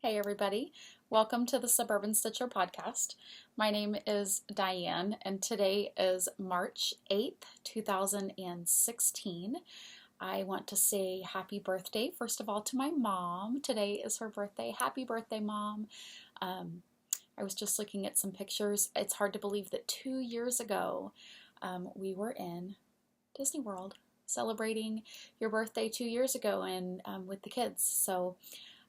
Hey everybody, welcome to the Suburban Stitcher podcast. My name is Diane and today is March 8th, 2016. I want to say happy birthday, first of all, to my mom. Today is her birthday. Happy birthday, Mom. I was just looking at some pictures. It's hard to believe that 2 years ago we were in Disney World celebrating your birthday 2 years ago and with the kids. So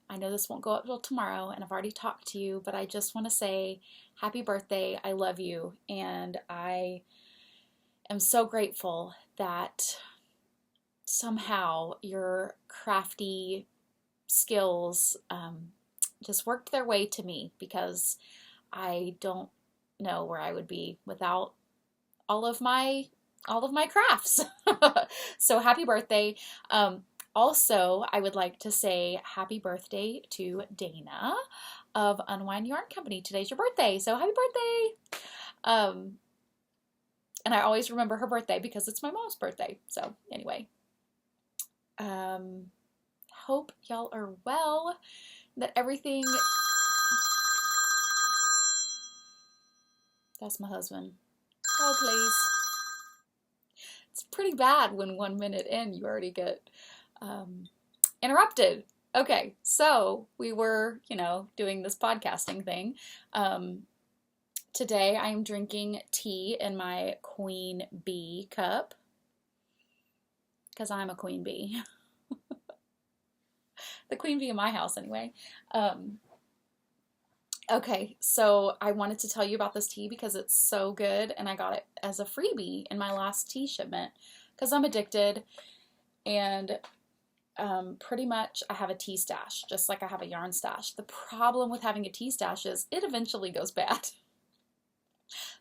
I know this won't go up till tomorrow, and I've already talked to you, but I just want to say happy birthday. I love you, and I am so grateful that somehow your crafty skills just worked their way to me, because I don't know where I would be without all of my crafts. So happy birthday. Also, I would like to say happy birthday to Dana of Unwind Yarn Company. Today's your birthday, so happy birthday! And I always remember her birthday because it's my mom's birthday. So anyway, hope y'all are well, that everything... That's my husband. Oh, please. It's pretty bad when 1 minute in you already get interrupted. Okay, so we were, doing this podcasting thing. Today I am drinking tea in my queen bee cup, because I'm a queen bee. The queen bee in my house anyway. Okay, so I wanted to tell you about this tea because it's so good, and I got it as a freebie in my last tea shipment because I'm addicted, and pretty much I have a tea stash, just like I have a yarn stash. The problem with having a tea stash is it eventually goes bad.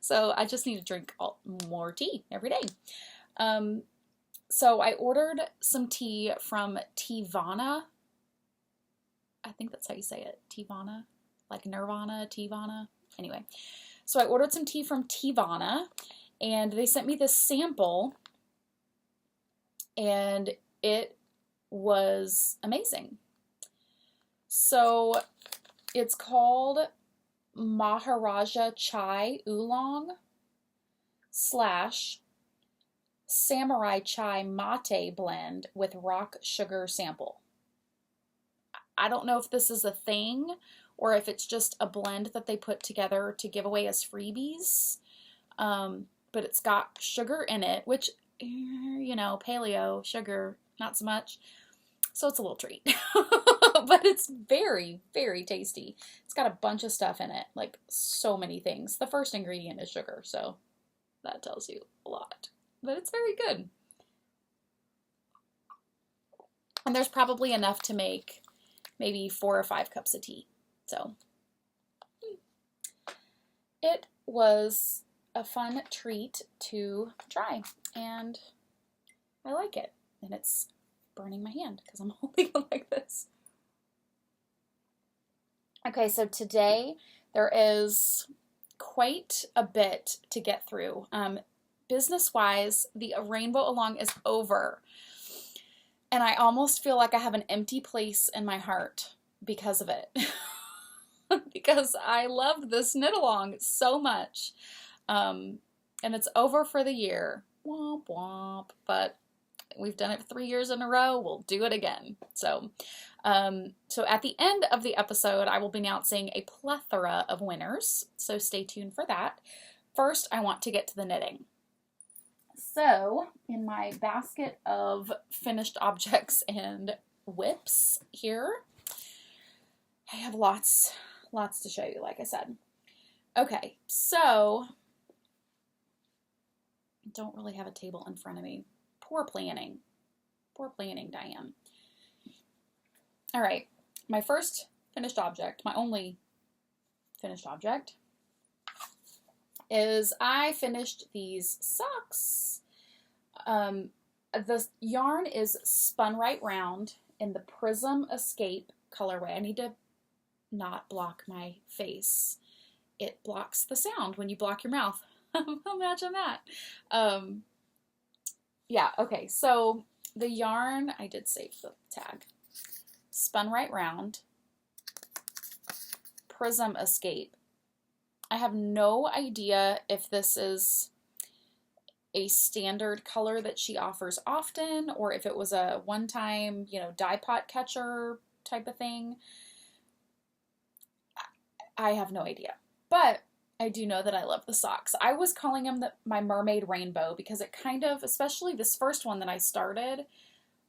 So I just need to drink more tea every day. So I ordered some tea from Teavana. I think that's how you say it, Teavana, like Nirvana, Teavana. Anyway, so I ordered some tea from Teavana, and they sent me this sample, and it was amazing. So it's called Maharaja Chai Oolong / Samurai Chai Mate blend with rock sugar sample. I don't know if this is a thing or if it's just a blend that they put together to give away as freebies. But it's got sugar in it, which, paleo sugar, not so much. So it's a little treat. But it's very, very tasty. It's got a bunch of stuff in it, like so many things. The first ingredient is sugar, so that tells you a lot. But it's very good. And there's probably enough to make maybe 4 or 5 cups of tea. So it was a fun treat to try, and I like it. And it's burning my hand because I'm holding it like this. Okay, so today there is quite a bit to get through. Business-wise, the Rainbow Along is over, and I almost feel like I have an empty place in my heart because of it. Because I loved this knit along so much. And it's over for the year. Womp womp. But we've done it 3 years in a row. We'll do it again. So at the end of the episode, I will be announcing a plethora of winners. So stay tuned for that. First, I want to get to the knitting. So in my basket of finished objects and whips here, I have lots to show you, like I said. Okay, so I don't really have a table in front of me. Poor planning, Diane. All right, my first finished object, my only finished object, is I finished these socks. The yarn is spun right round in the Prism Escape colorway. I need to not block my face. It blocks the sound when you block your mouth. Imagine that. Yeah, okay, so the yarn, I did save the tag, spun right round, Prism Escape. I have no idea if this is a standard color that she offers often, or if it was a one-time, dye pot catcher type of thing. I have no idea. But I do know that I love the socks. I was calling them my mermaid rainbow because it kind of, especially this first one that I started,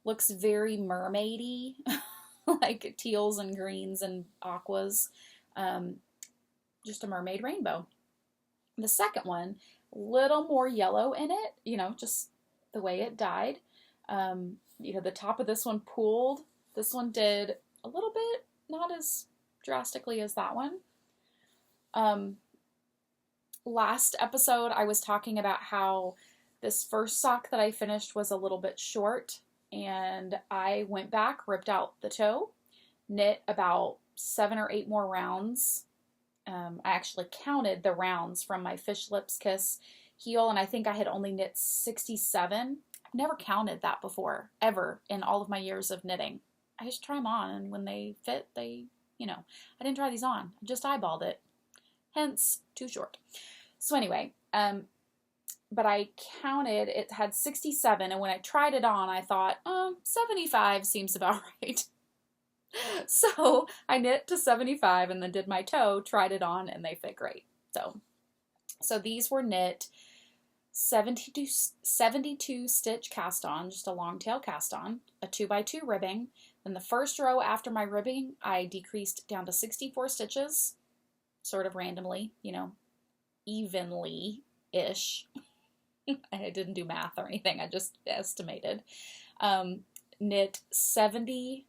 looks very mermaidy, like teals and greens and aquas. Just a mermaid rainbow. The second one, little more yellow in it, just the way it dyed. The top of this one pooled. This one did a little bit, not as drastically as that one. Last episode, I was talking about how this first sock that I finished was a little bit short, and I went back, ripped out the toe, knit about 7 or 8 more rounds. I actually counted the rounds from my Fish Lips Kiss heel, and I think I had only knit 67. I've never counted that before, ever, in all of my years of knitting. I just try them on, and when they fit, I didn't try these on. I just eyeballed it. Hence, too short. So anyway, but I counted, it had 67, and when I tried it on, I thought, 75 seems about right. So I knit to 75 and then did my toe, tried it on, and they fit great. So these were knit 72 stitch cast on, just a long tail cast on, a 2x2 ribbing. Then the first row after my ribbing, I decreased down to 64 stitches, sort of randomly, evenly-ish. I didn't do math or anything, I just estimated. Knit 70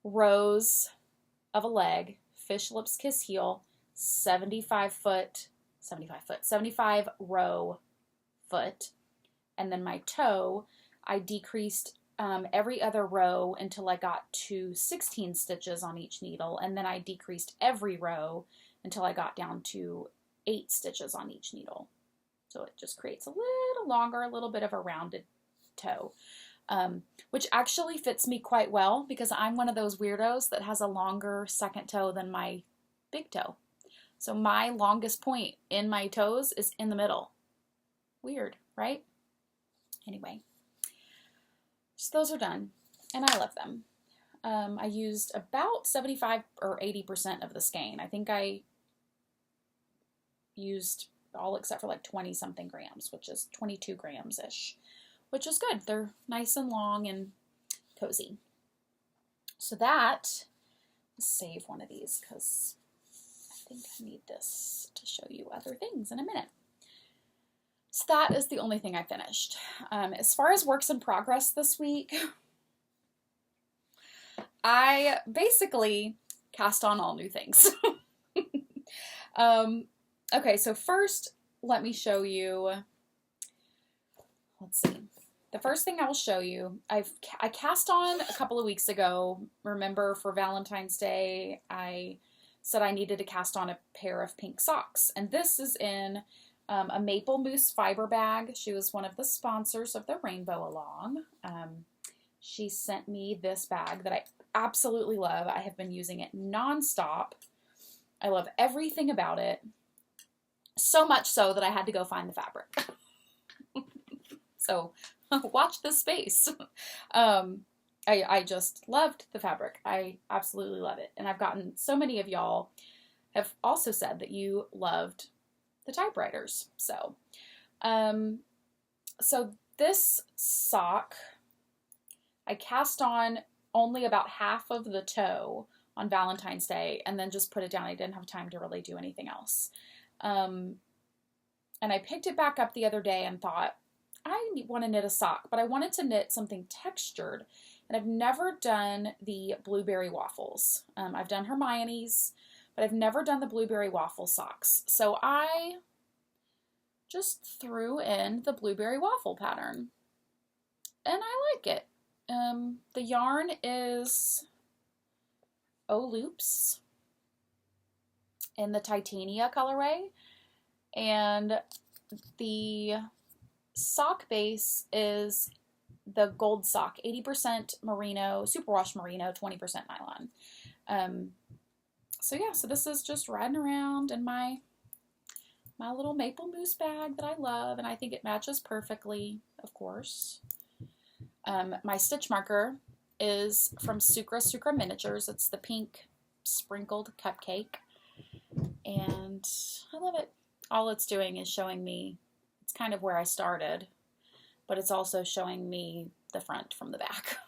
rows of a leg, Fish Lips Kiss heel, 75 row foot, and then my toe, I decreased every other row until I got to 16 stitches on each needle, and then I decreased every row until I got down to 8 stitches on each needle. So it just creates a little longer, a little bit of a rounded toe. Which actually fits me quite well because I'm one of those weirdos that has a longer second toe than my big toe. So my longest point in my toes is in the middle. Weird, right? Anyway, so those are done, and I love them. I used about 75 or 80% of the skein. I think I used all except for like 20 something grams, which is 22 grams-ish. Which is good. They're nice and long and cozy. So that, let's save one of these because I think I need this to show you other things in a minute. So that is the only thing I finished. As far as works in progress this week, I basically cast on all new things. Okay, so first let me show you, let's see. The first thing I will show you, I cast on a couple of weeks ago. Remember, for Valentine's Day, I said I needed to cast on a pair of pink socks. And this is in a maple mousse fiber bag. She was one of the sponsors of the Rainbow Along. She sent me this bag that I absolutely love. I have been using it nonstop. I love everything about it. So much so that I had to go find the fabric. So watch this space. I just loved the fabric. I absolutely love it. And I've gotten so many of y'all have also said that you loved the typewriters. So, so this sock, I cast on only about half of the toe on Valentine's Day and then just put it down. I didn't have time to really do anything else. And I picked it back up the other day and thought, I want to knit a sock, but I wanted to knit something textured, and I've never done the blueberry waffles. I've done Hermione's, but I've never done the blueberry waffle socks. So I just threw in the blueberry waffle pattern, and I like it. The yarn is O-Loops in the Titania colorway, and the sock base is the gold sock, 80% merino, superwash merino, 20% nylon. So yeah, so this is just riding around in my little maple mousse bag that I love, and I think it matches perfectly, of course. My stitch marker is from Sucra Miniatures. It's the pink sprinkled cupcake, and I love it. All it's doing is showing me, it's kind of where I started, but it's also showing me the front from the back,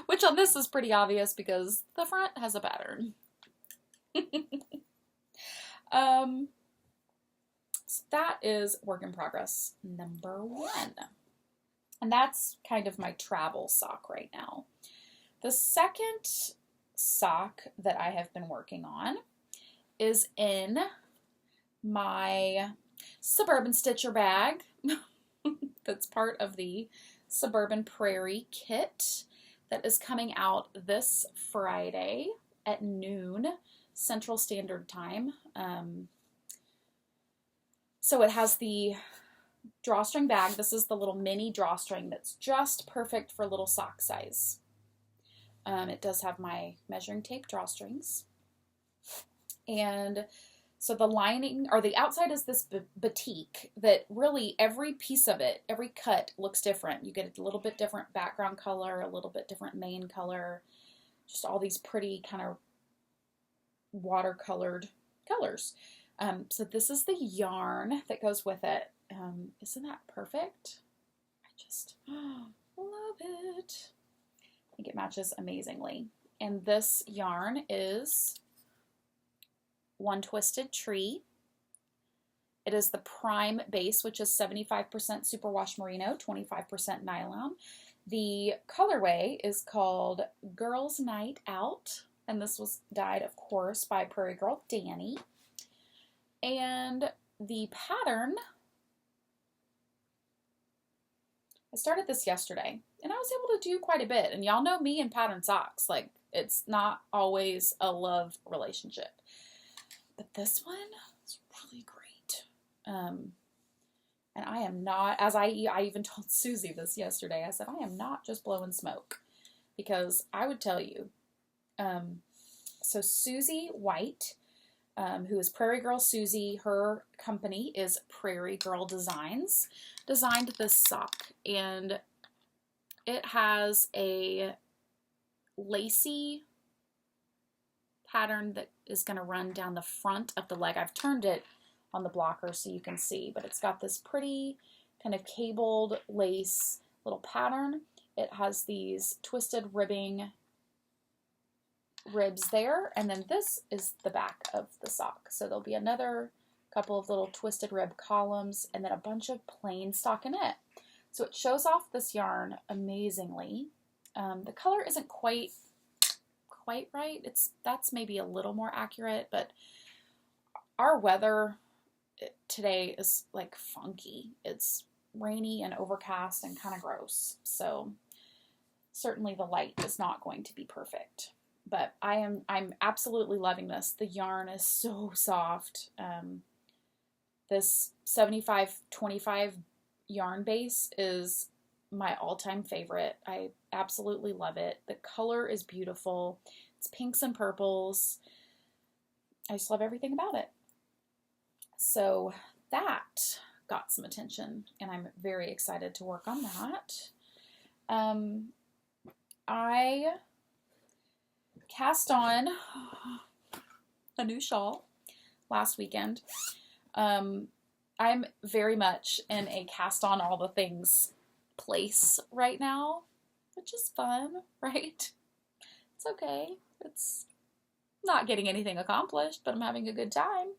which on this is pretty obvious because the front has a pattern. So that is work in progress number 1. And that's kind of my travel sock right now. The second sock that I have been working on is in my Suburban Stitcher bag. That's part of the Suburban Prairie kit that is coming out this Friday at noon Central Standard Time. So it has the drawstring bag. This is the little mini drawstring that's just perfect for little sock size. It does have my measuring tape drawstrings. And so the lining, or the outside is this batik that really every piece of it, every cut looks different. You get a little bit different background color, a little bit different main color, just all these pretty kind of watercolored colors. So this is the yarn that goes with it. Isn't that perfect? I just love it. I think it matches amazingly. And this yarn is One Twisted Tree. It is the prime base, which is 75% superwash merino, 25% nylon. The colorway is called Girls Night Out, and this was dyed, of course, by Prairie Girl Danny. And the pattern, I started this yesterday, and I was able to do quite a bit. And y'all know me and pattern socks. Like, it's not always a love relationship. But this one is really great. And I am not, as I even told Susie this yesterday, I said, I am not just blowing smoke. Because I would tell you, so Susie White, who is Prairie Girl Susie, her company is Prairie Girl Designs, designed this sock. And it has a lacy pattern that is going to run down the front of the leg. I've turned it on the blocker so you can see, but it's got this pretty kind of cabled lace little pattern. It has these twisted ribbing ribs there, and then this is the back of the sock. So there'll be another couple of little twisted rib columns and then a bunch of plain stockinette. So it shows off this yarn amazingly. The color isn't quite right. That's maybe a little more accurate, but our weather today is like funky. It's rainy and overcast and kind of gross. So certainly the light is not going to be perfect. But I'm absolutely loving this. The yarn is so soft. This 75-25 yarn base is my all-time favorite. I absolutely love it. The color is beautiful. It's pinks and purples. I just love everything about it. So that got some attention, and I'm very excited to work on that. I cast on a new shawl last weekend. I'm very much in a cast on all the things place right now, which is fun, right? It's okay. It's not getting anything accomplished, but I'm having a good time.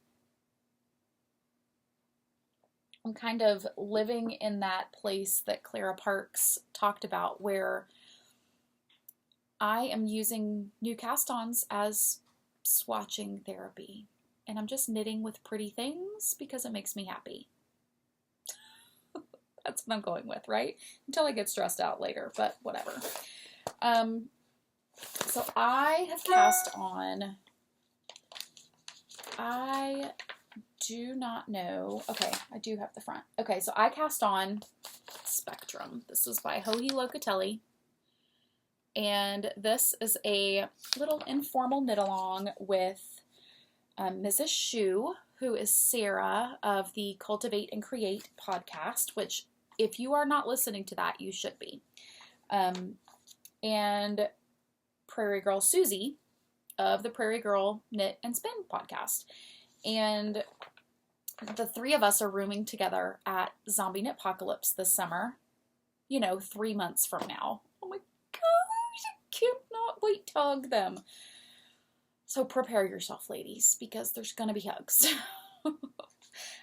I'm kind of living in that place that Clara Parks talked about, where I am using new cast-ons as swatching therapy. And I'm just knitting with pretty things because it makes me happy. That's what I'm going with, right? Until I get stressed out later, but whatever. So I have cast on, I do not know. Okay, I do have the front. Okay, so I cast on Spectrum. This was by Joji Locatelli. and this is a little informal knit along with Mrs. Shu, who is Sarah of the Cultivate and Create podcast, which if you are not listening to that, you should be. And Prairie Girl Susie of the Prairie Girl Knit and Spin podcast. And the three of us are rooming together at Zombie Knitpocalypse this summer, 3 months from now. Oh my gosh, I cannot wait to hug them. So prepare yourself, ladies, because there's going to be hugs.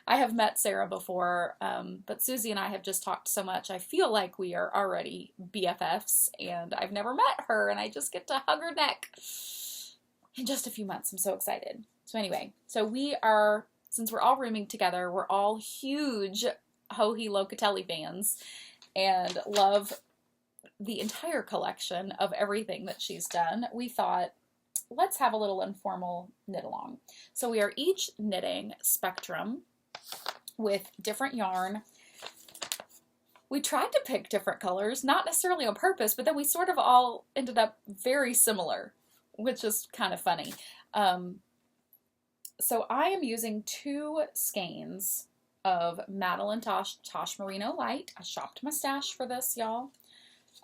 I have met Sarah before, but Susie and I have just talked so much. I feel like we are already BFFs, and I've never met her, and I just get to hug her neck in just a few months. I'm so excited. So anyway, since we're all rooming together, we're all huge Joji Locatelli fans and love the entire collection of everything that she's done. We thought, let's have a little informal knit along. So we are each knitting Spectrum with different yarn. We tried to pick different colors, not necessarily on purpose, but then we sort of all ended up very similar, which is kind of funny. So I am using 2 skeins of Madeline Tosh Merino Light. I shopped my stash for this, y'all.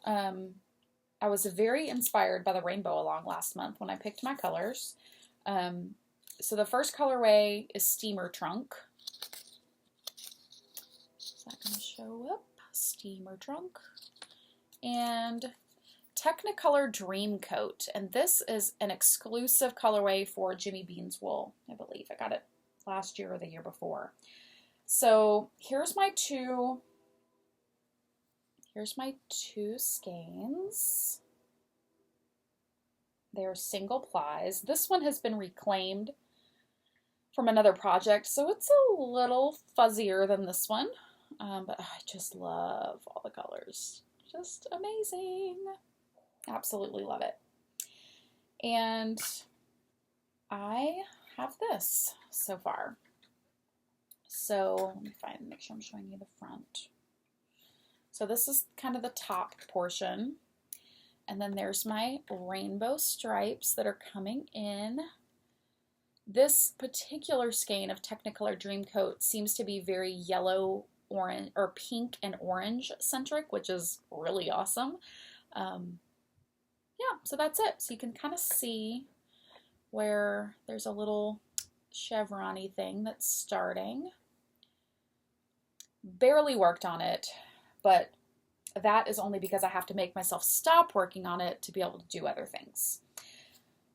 I was very inspired by the rainbow along last month when I picked my colors. So the first colorway is Steamer Trunk. Is that going to show up? Steamer Trunk. And Technicolor Dream Coat. And this is an exclusive colorway for Jimmy Bean's Wool, I believe. I got it last year or the year before. So here's my two skeins. They're single plies. This one has been reclaimed from another project, so it's a little fuzzier than this one. But I just love all the colors. Just amazing. Absolutely love it. And I have this so far. So let me make sure I'm showing you the front. So this is kind of the top portion. And then there's my rainbow stripes that are coming in. This particular skein of Technicolor Dream Coat seems to be very yellow, orange, or pink and orange centric, which is really awesome. Yeah, so that's it. So you can kind of see where there's a little chevron-y thing that's starting. Barely worked on it, but that is only because I have to make myself stop working on it to be able to do other things.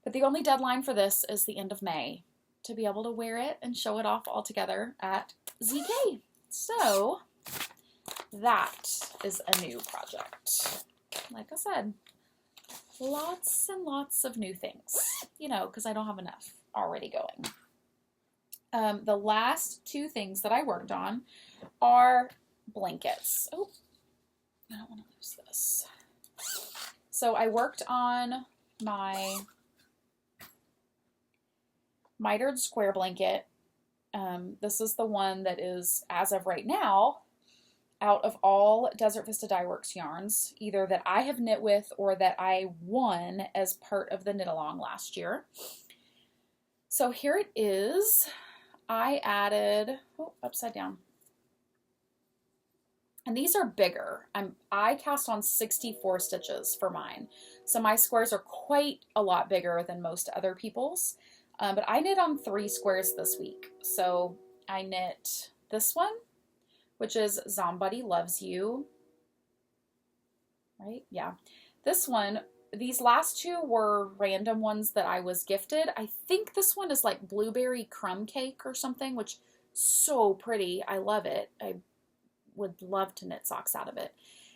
But the only deadline for this is the end of May to be able to wear it and show it off all together at ZK. So that is a new project. Like I said, lots and lots of new things, because I don't have enough already going. The last 2 things that I worked on are blankets. Oh, I don't want to lose this. So I worked on my mitered square blanket. This is the one that is, as of right now, out of all Desert Vista Dye Works yarns, either that I have knit with or that I won as part of the knit along last year. So here it is. I added, upside down. And these are bigger. I cast on 64 stitches for mine. So my squares are quite a lot bigger than most other people's. But I knit on 3 squares this week. So I knit this one, which is Zombody Loves You. Right? Yeah. This one, these last 2 were random ones that I was gifted. I think this one is like blueberry crumb cake or something, which is so pretty. I love it. I would love to knit socks out of it.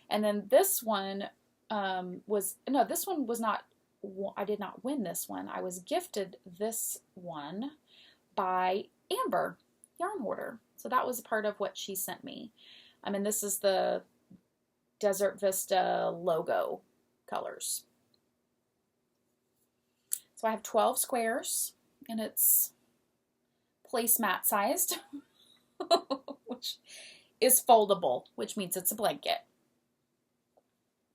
And then this one this one was not, I did not win this one. I was gifted this one by Amber Yarn Hoarder. So that was a part of what she sent me. And this is the Desert Vista logo colors. So I have 12 squares, and it's placemat sized, which is foldable, which means it's a blanket.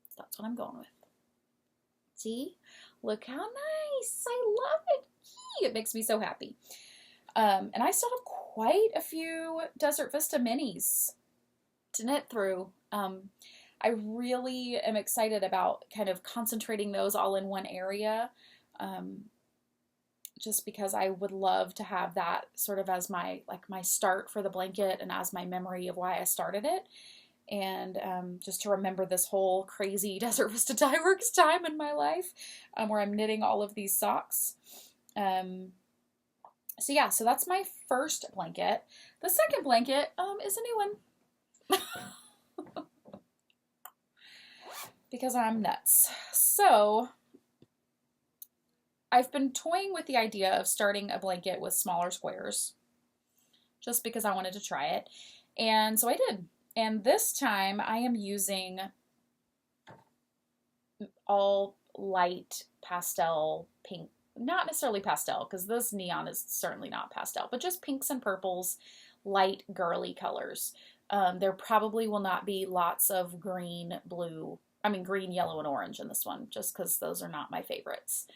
So that's what I'm going with. See? Look how nice. I love it. It makes me so happy. And I still have quite a few Desert Vista minis to knit through. I really am excited about kind of concentrating those all in one area, just because I would love to have that sort of as my start for the blanket and as my memory of why I started it. And just to remember this whole crazy Desert Vista Dye Works time in my life, where I'm knitting all of these socks. So yeah, so that's my first blanket. The second blanket is a new one. Because I'm nuts. So I've been toying with the idea of starting a blanket with smaller squares, just because I wanted to try it. And so I did. And this time I am using all light pastel pink, not necessarily pastel, because this neon is certainly not pastel, but just pinks and purples, light girly colors. There probably will not be lots of green, blue, green, yellow, and orange in this one, just because those are not my favorites.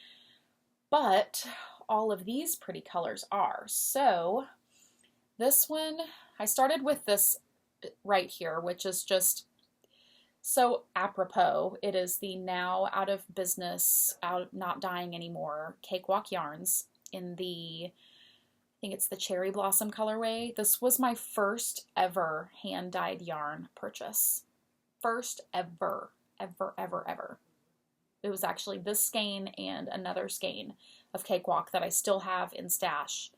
But all of these pretty colors are. So this one, I started with this right here, which is just so apropos. It is the now out of business, not dyeing anymore, Cakewalk yarns in the, I think it's the cherry blossom colorway. This was my first ever hand dyed yarn purchase. First ever, ever, ever, ever. It was actually this skein and another skein of Cakewalk that I still have in stash.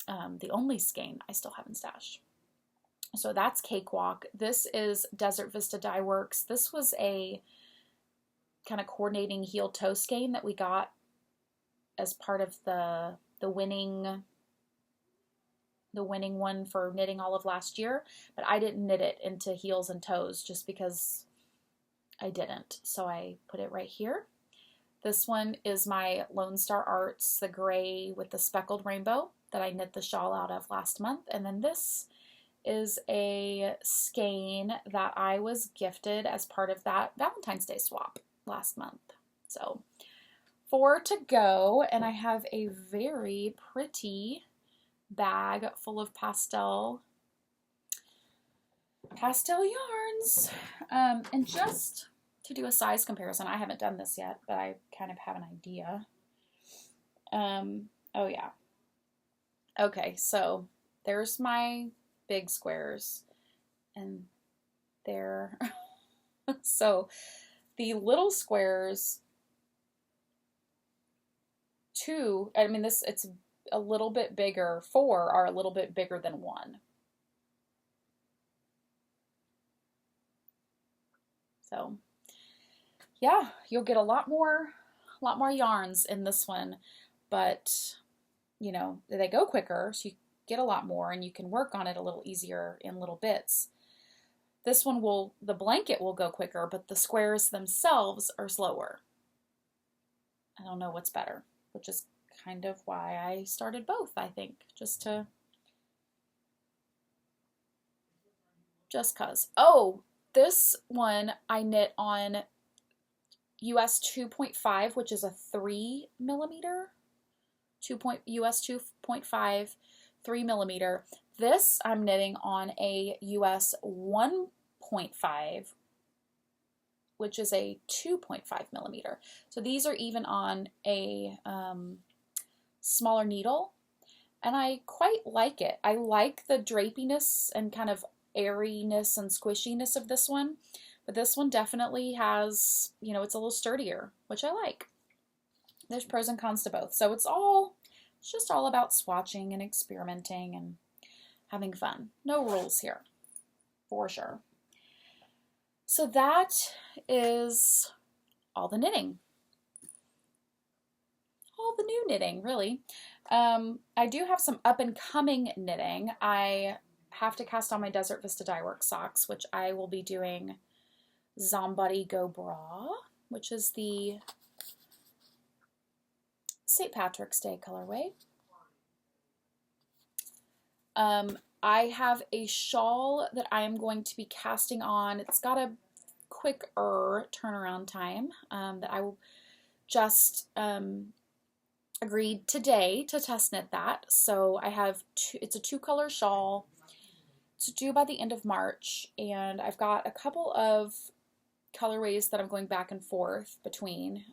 The only skein I still have in stash. So that's Cakewalk. This is Desert Vista Dye Works. This was a kind of coordinating heel toe skein that we got as part of the winning one for knitting all of last year, but I didn't knit it into heels and toes just because I didn't. So I put it right here. This one is my Lone Star Arts, the gray with the speckled rainbow that I knit the shawl out of last month. And then this is a skein that I was gifted as part of that Valentine's Day swap last month. So 4 to go, and I have a very pretty bag full of pastel yarns. And just to do a size comparison, I haven't done this yet, but I kind of have an idea. Oh yeah. Okay, so there's my big squares, and there. So the little squares, it's a little bit bigger. 4 are a little bit bigger than 1. So yeah, you'll get a lot more yarns in this one, but you know, they go quicker, so you get a lot more and you can work on it a little easier in little bits. This one the blanket will go quicker, but the squares themselves are slower. I don't know what's better, which is kind of why I started both, I think, just cause. Oh, this one I knit on US 2.5, which is a 3 millimeter, US 2.5, 3 millimeter. This I'm knitting on a US 1.5, which is a 2.5 millimeter. So these are even on a smaller needle, and I quite like it. I like the drapiness and kind of airiness and squishiness of this one, but this one definitely has, you know, it's a little sturdier, which I like. There's pros and cons to both. So it's just all about swatching and experimenting and having fun. No rules here, for sure. So that is all the knitting. All the new knitting, really. I do have some up-and-coming knitting. I have to cast on my Desert Vista Dye Works socks, which I will be doing Zombody Go Bra, which is the St. Patrick's Day colorway. I have a shawl that I am going to be casting on. It's got a quicker turnaround time that I will just agreed today to test knit that. So I have it's a 2-color shawl. It's due by the end of March, and I've got a couple of colorways that I'm going back and forth between.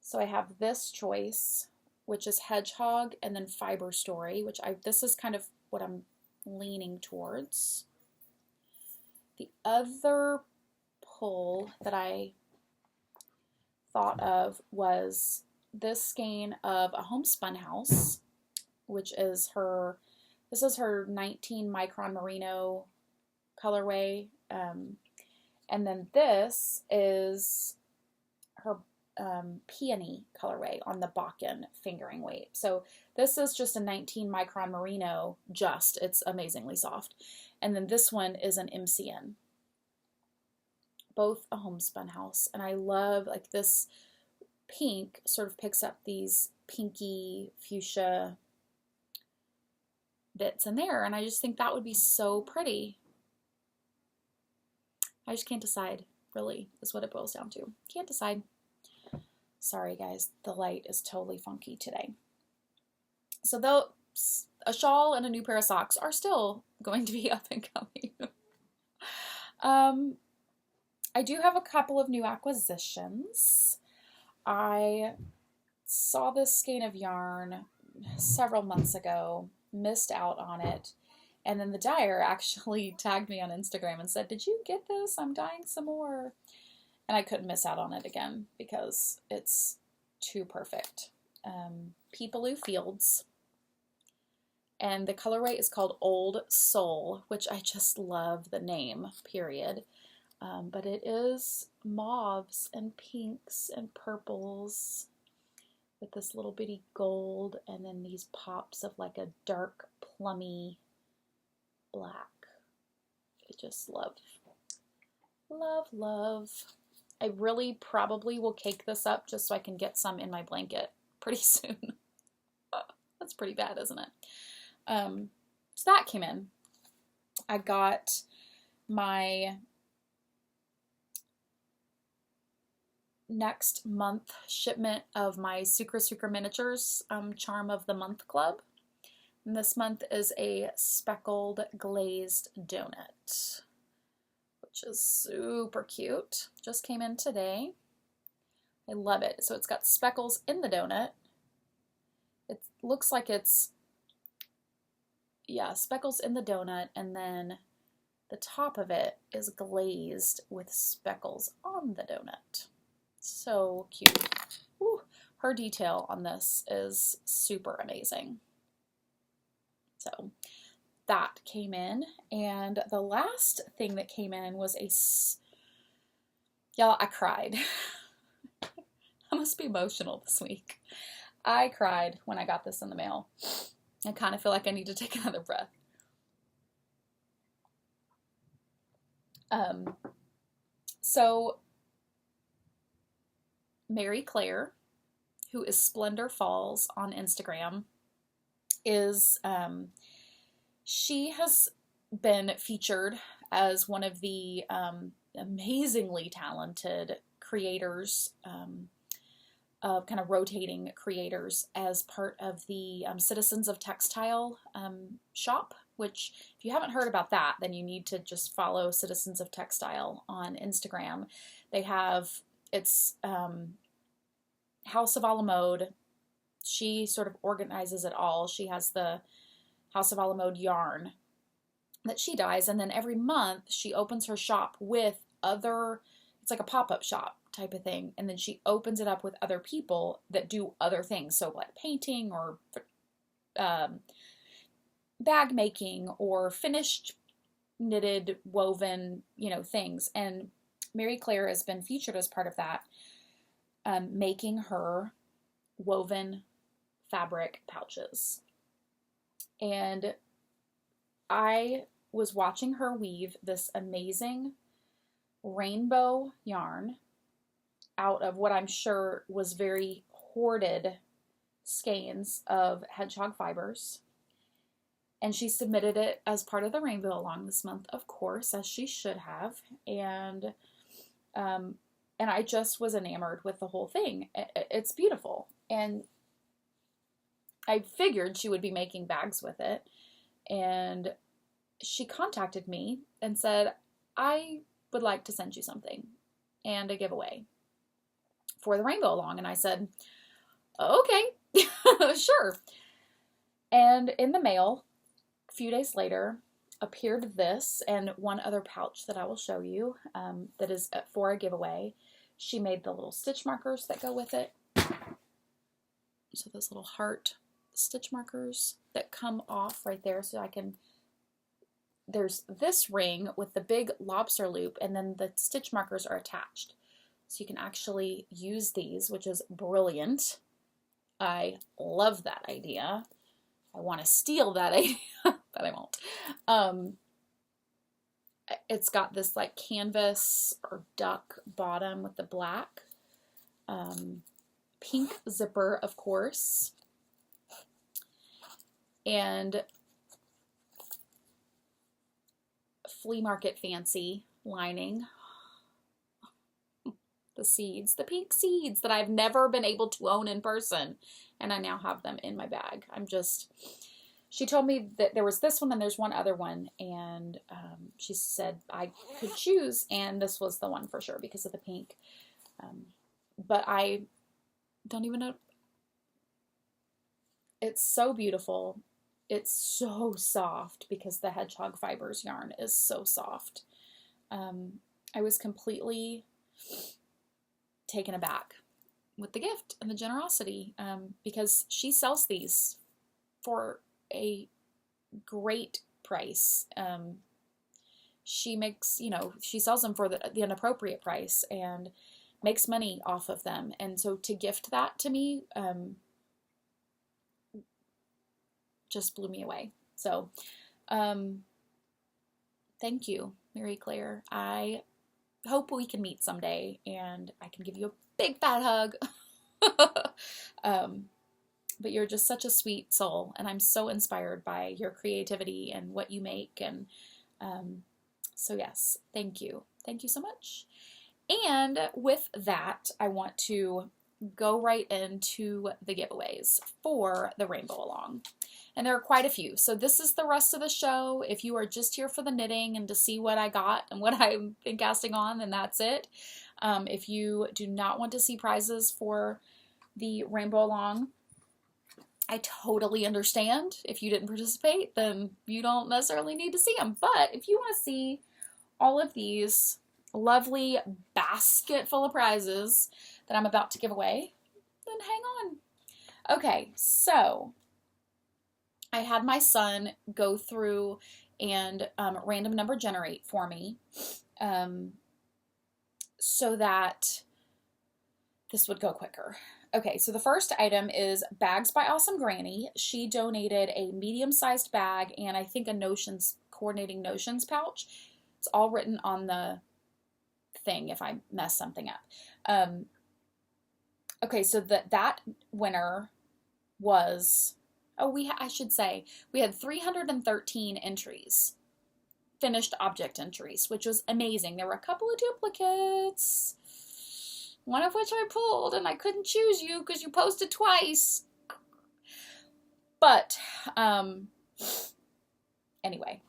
So I have this choice, which is Hedgehog, and then Fiber Story, which this is kind of what I'm leaning towards. The other pull that I thought of was this skein of a Homespun House, which is this is her 19 micron merino colorway, and then this is her peony colorway on the Bakken fingering weight. So this is just a 19 micron merino, it's amazingly soft. And then this one is an MCN. Both a Homespun House. And I love, like, this pink sort of picks up these pinky fuchsia bits in there, and I just think that would be so pretty. I just can't decide, really, is what it boils down to. Can't decide. Sorry, guys, the light is totally funky today. So though a shawl and a new pair of socks are still going to be up and coming. I do have a couple of new acquisitions. I saw this skein of yarn several months ago, missed out on it, and then the dyer actually tagged me on Instagram and said, "Did you get this? I'm dyeing some more." And I couldn't miss out on it again because it's too perfect. Peepaloo Fields. And the colorway is called Old Soul, which I just love the name, period. But it is mauves and pinks and purples with this little bitty gold and then these pops of like a dark plummy black. I just love, love, love. I really probably will cake this up just so I can get some in my blanket pretty soon. That's pretty bad, isn't it? So that came in. I got my next month shipment of my Sucra Miniatures Charm of the Month Club. And this month is a speckled glazed donut, which is super cute. Just came in today. I love it. So it's got speckles in the donut. It looks like it's, yeah, speckles in the donut, and then the top of it is glazed with speckles on the donut. So cute. Ooh, her detail on this is super amazing. So that came in, and the last thing that came in was y'all, I cried. I must be emotional this week. I cried when I got this in the mail. I kind of feel like I need to take another breath. So Mary Claire, who is Splendor Falls on Instagram, is she has been featured as one of the amazingly talented creators, kind of rotating creators, as part of the Citizens of Textile shop, which if you haven't heard about that, then you need to just follow Citizens of Textile on Instagram. They have, it's House of a la Mode. She sort of organizes it all. She has the House of a la Mode yarn that she dyes, and then every month she opens her shop with other, it's like a pop-up shop type of thing, and then she opens it up with other people that do other things, so like painting or bag making or finished knitted woven, things. And Mary Claire has been featured as part of that, making her woven fabric pouches. And I was watching her weave this amazing rainbow yarn out of what I'm sure was very hoarded skeins of hedgehog fibers. And she submitted it as part of the Rainbow Along this month, of course, as she should have. And And I just was enamored with the whole thing. It's beautiful. And I figured she would be making bags with it. And she contacted me and said, I would like to send you something and a giveaway for the Rainbow Along. And I said, okay, sure. And in the mail, a few days later, appeared this and one other pouch that I will show you that is for a giveaway. She made the little stitch markers that go with it. So those little heart stitch markers that come off right there, so I can, there's this ring with the big lobster loop, and then the stitch markers are attached. So you can actually use these, which is brilliant. I love that idea. I want to steal that idea, but I won't. It's got this like canvas or duck bottom with the black. Pink zipper, of course. And flea market fancy lining. The seeds, the pink seeds that I've never been able to own in person. And I now have them in my bag. She told me that there was this one and there's one other one. And she said I could choose. And this was the one for sure because of the pink. But I don't even know. It's so beautiful. It's so soft because the hedgehog fibers yarn is so soft. I was completely taken aback with the gift and the generosity because she sells these for a great price. She makes, she sells them for the inappropriate price and makes money off of them. And so to gift that to me just blew me away. So thank you, Mary Claire. I hope we can meet someday and I can give you a big fat hug. But you're just such a sweet soul, and I'm so inspired by your creativity and what you make. And so yes, thank you. Thank you so much. And with that, I want to go right into the giveaways for the Rainbow Along. And there are quite a few. So this is the rest of the show. If you are just here for the knitting and to see what I got and what I've been casting on, then that's it. If you do not want to see prizes for the Rainbow Along, I totally understand. If you didn't participate, then you don't necessarily need to see them. But if you want to see all of these lovely basket full of prizes that I'm about to give away, then hang on. Okay, so I had my son go through and random number generate for me so that this would go quicker. Okay, so the first item is Bags by Awesome Granny. She donated a medium-sized bag and I think a coordinating notions pouch. It's all written on the thing if I mess something up. Okay, so that winner was, I should say, we had 313 entries, finished object entries, which was amazing. There were a couple of duplicates, one of which I pulled, and I couldn't choose you because you posted twice. But, anyway.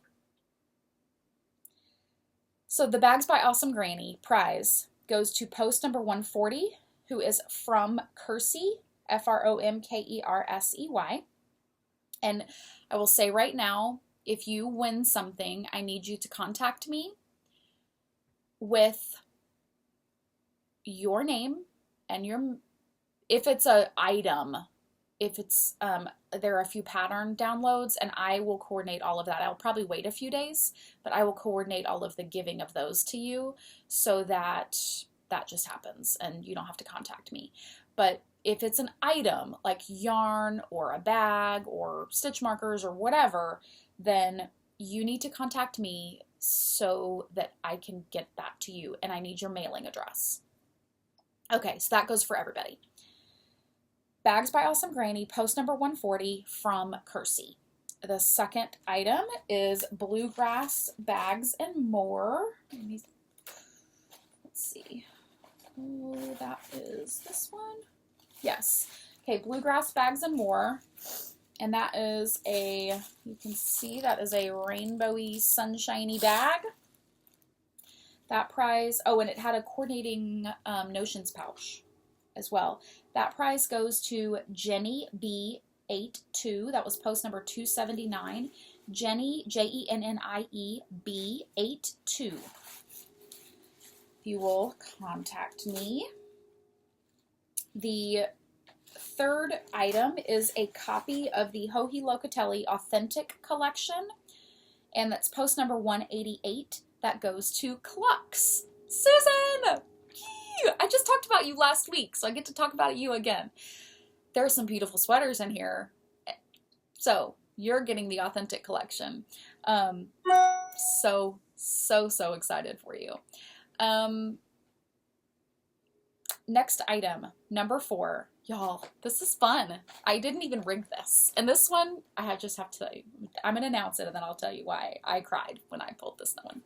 So the Bags by Awesome Granny prize goes to post number 140, who is from Kersey, Fromkersey. And I will say right now, if you win something, I need you to contact me with your name and if it's an item, if it's, there are a few pattern downloads, and I will coordinate all of that. I'll probably wait a few days, but I will coordinate all of the giving of those to you so that that just happens and you don't have to contact me. But if it's an item like yarn or a bag or stitch markers or whatever, then you need to contact me so that I can get that to you, and I need your mailing address. Okay, so that goes for everybody. Bags by Awesome Granny, post number 140 from Kersey. The second item is Bluegrass Bags and More. Let's see. Oh, that is this one. Yes. Okay, Bluegrass Bags and More. And that is you can see that is a rainbowy, sunshiny bag. That prize, oh, and it had a coordinating notions pouch as well. That prize goes to Jenny B82. That was post number 279. Jenny, Jennie B82. You will contact me. The third item is a copy of the Joji Locatelli Authentic Collection, and that's post number 188. That goes to Clux. Susan! Yee! I just talked about you last week, so I get to talk about you again. There are some beautiful sweaters in here, so you're getting the Authentic Collection. So excited for you. Next item, number 4. Y'all, this is fun. I didn't even rig this. And this one, just have to tell you. I'm going to announce it and then I'll tell you why I cried when I pulled this one.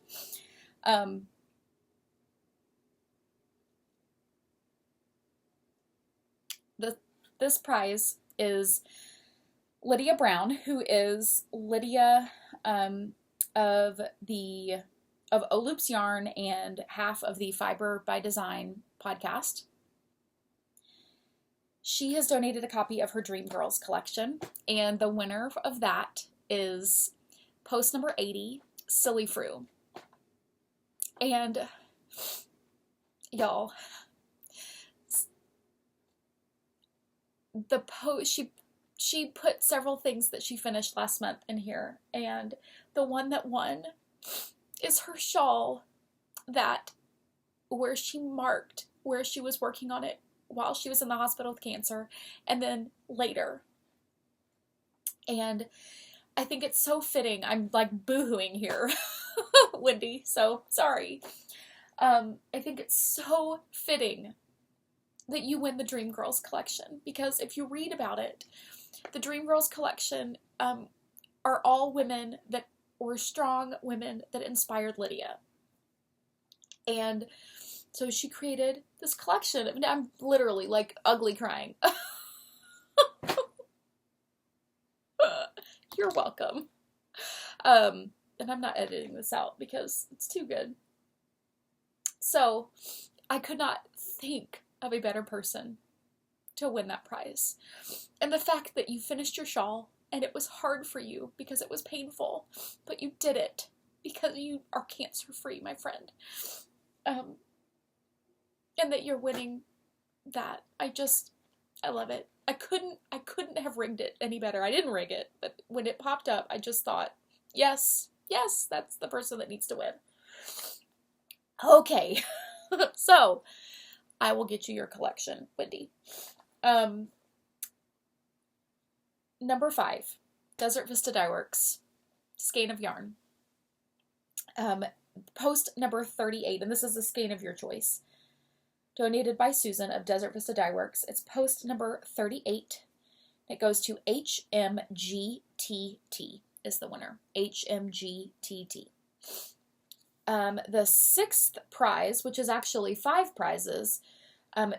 This prize is Lydia Brown, who is Lydia of O-Loops Yarn and half of the Fiber by Design podcast. She has donated a copy of her Dream Girls collection, and the winner of that is post number 80, Silly Frou. And y'all, the post, she put several things that she finished last month in here, and the one that won is her shawl where she marked where she was working on it while she was in the hospital with cancer, and then later. And I think it's so fitting. I'm like boohooing here, Wendy, so sorry. I think it's so fitting that you win the Dream Girls collection, because if you read about it, the Dream Girls collection are all women that were strong women that inspired Lydia. And so she created this collection. I mean, I'm literally like ugly crying. You're welcome. And I'm not editing this out because it's too good. So I could not think of a better person to win that prize. And the fact that you finished your shawl and it was hard for you because it was painful, but you did it because you are cancer-free, my friend. And that you're winning that. I love it. I couldn't have rigged it any better. I didn't rig it, but when it popped up, I just thought, yes, that's the person that needs to win. Okay. So, I will get you your collection, Wendy. Number 5, Desert Vista Dye Works, skein of yarn. Post number 38, and this is a skein of your choice. Donated by Susan of Desert Vista Dye Works. It's post number 38. It goes to HMGTT is the winner. HMGTT. The 6th prize, which is actually 5 prizes,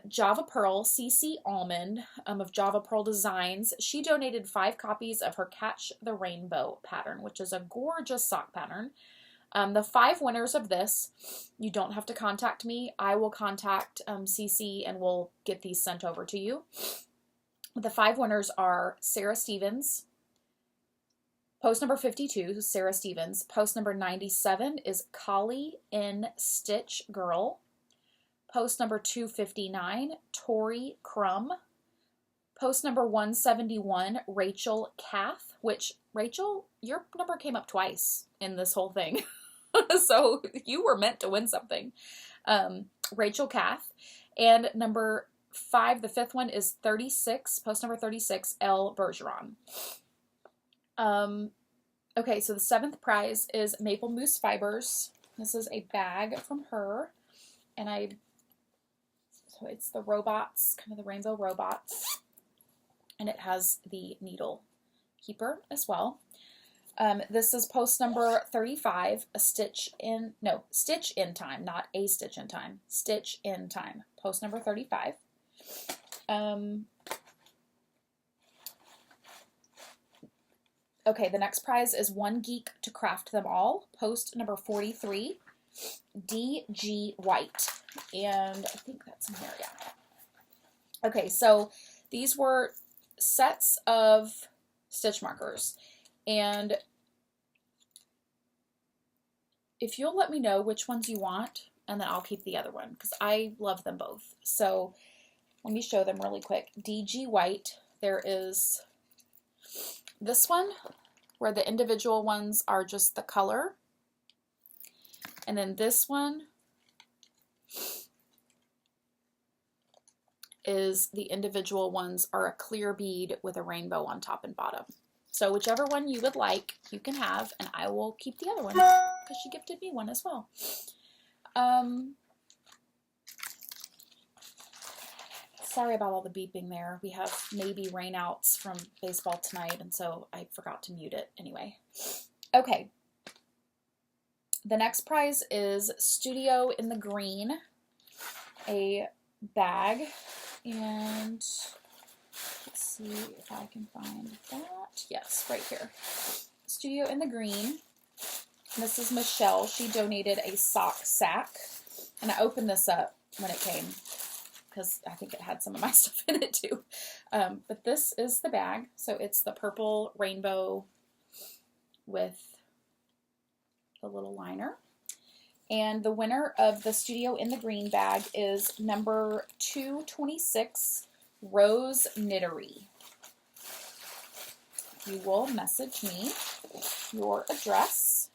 Java Pearl CC Almond of Java Pearl Designs. She donated 5 copies of her Catch the Rainbow pattern, which is a gorgeous sock pattern. The 5 winners of this, you don't have to contact me. I will contact CC and we'll get these sent over to you. The 5 winners are Sarah Stevens. Post number 52, Sarah Stevens. Post number 97 is Collie in Stitch Girl. Post number 259, Tori Crum. Post number 171, Rachel Kath, which, Rachel, your number came up twice in this whole thing. So you were meant to win something. Rachel Kath. And number 5, the 5th one is 36, post number 36, Elle Bergeron. Okay, so the 7th prize is Maple Mousse Fibers. This is a bag from her. And so it's the robots, kind of the rainbow robots. And it has the needle keeper as well. This is post number 35, Stitch in Time, not A Stitch in Time. Stitch in Time, post number 35. Okay, the next prize is One Geek to Craft Them All, post number 43, D.G. White. And I think that's in here, yeah. Okay, so these were sets of stitch markers. And if you'll let me know which ones you want, and then I'll keep the other one, because I love them both. So let me show them really quick. D.G. White, there is this one, where the individual ones are just the color. And then this one is the individual ones are a clear bead with a rainbow on top and bottom. So whichever one you would like, you can have, and I will keep the other one because she gifted me one as well. Sorry about all the beeping there. We have maybe rainouts from baseball tonight, and so I forgot to mute it anyway. Okay. The next prize is Studio in the Green, a bag, and let's see if I can find that. Yes, right here. Studio in the Green. This is Michelle. She donated a sock sack, and I opened this up when it came, because I think it had some of my stuff in it too. But this is the bag. So it's the purple rainbow with the little liner. And the winner of the Studio in the Green bag is number 226, Rose Knittery. You will message me your address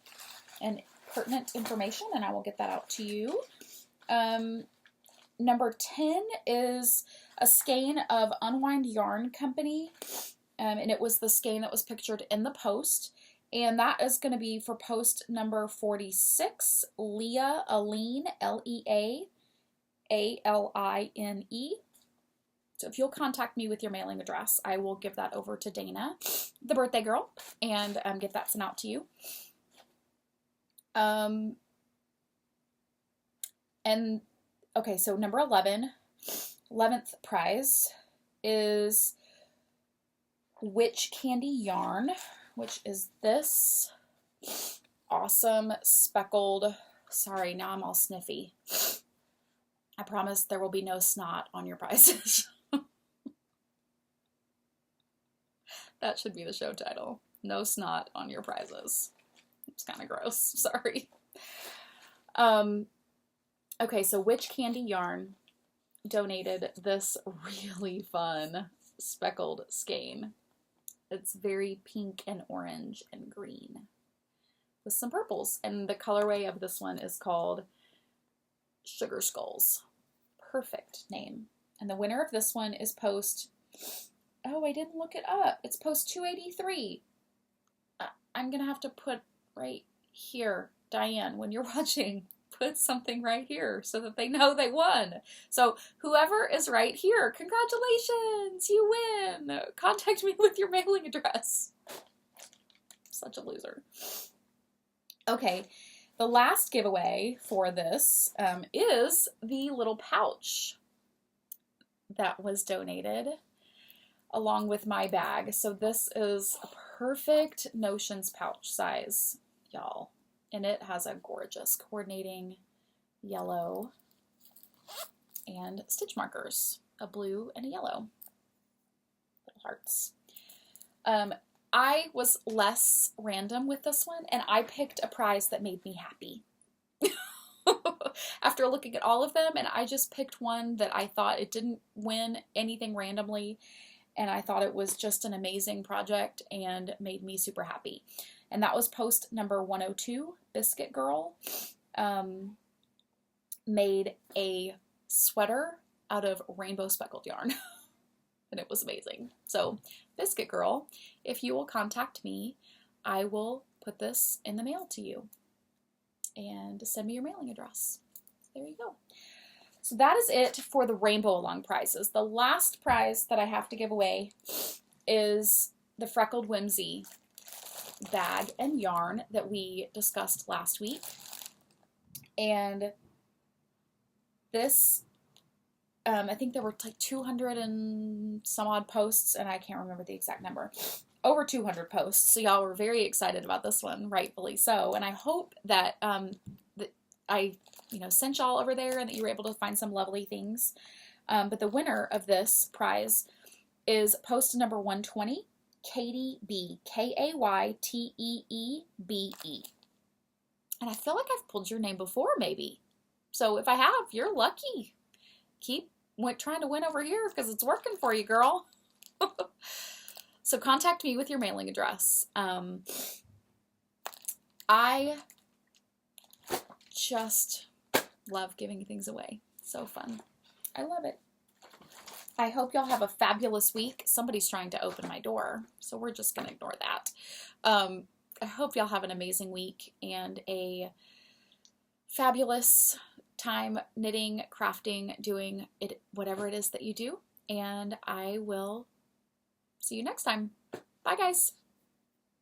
and pertinent information, and I will get that out to you. Number 10 is a skein of Unwind Yarn Company, and it was the skein that was pictured in the post, and that is going to be for post number 46, Leah Aline, Leah Aline. So if you'll contact me with your mailing address, I will give that over to Dana, the birthday girl, and get that sent out to you. And okay, so number 11th prize is Witch Candy Yarn, which is this awesome speckled, sorry, now I'm all sniffy. I promise there will be no snot on your prizes. That should be the show title. No snot on your prizes. It's kind of gross, sorry. Okay, so Witch Candy Yarn donated this really fun speckled skein. It's very pink and orange and green with some purples. And the colorway of this one is called Sugar Skulls. Perfect name. And the winner of this one is post, oh, I didn't look it up. It's post 283. I'm going to have to put right here, Diane, when you're watching, put something right here so that they know they won. So whoever is right here, congratulations, you win. Contact me with your mailing address. Such a loser. Okay, the last giveaway for this is the little pouch that was donated along with my bag. So this is a perfect Notions pouch size, y'all. And it has a gorgeous coordinating yellow and stitch markers, a blue and a yellow. Little hearts. I was less random with this one, and I picked a prize that made me happy. After looking at all of them, and I just picked one that I thought it didn't win anything randomly, and I thought it was just an amazing project and made me super happy. And that was post number 102, Biscuit Girl made a sweater out of rainbow speckled yarn. And it was amazing. So, Biscuit Girl, if you will contact me, I will put this in the mail to you. And send me your mailing address. There you go. So that is it for the Rainbow Along prizes. The last prize that I have to give away is the Freckled Whimsy bag and yarn that we discussed last week. And this, I think there were like 200 and some odd posts, and I can't remember the exact number. Over 200 posts. So y'all were very excited about this one, rightfully so. And I hope that, that I, sent y'all over there and that you were able to find some lovely things. But the winner of this prize is post number 120, Katie B. Kayteebe. And I feel like I've pulled your name before, maybe. So if I have, you're lucky. Keep trying to win over here because it's working for you, girl. So contact me with your mailing address. I just love giving things away. So fun. I love it. I hope y'all have a fabulous week. Somebody's trying to open my door, so we're just going to ignore that. I hope y'all have an amazing week and a fabulous time knitting, crafting, doing it, whatever it is that you do. And I will see you next time. Bye, guys.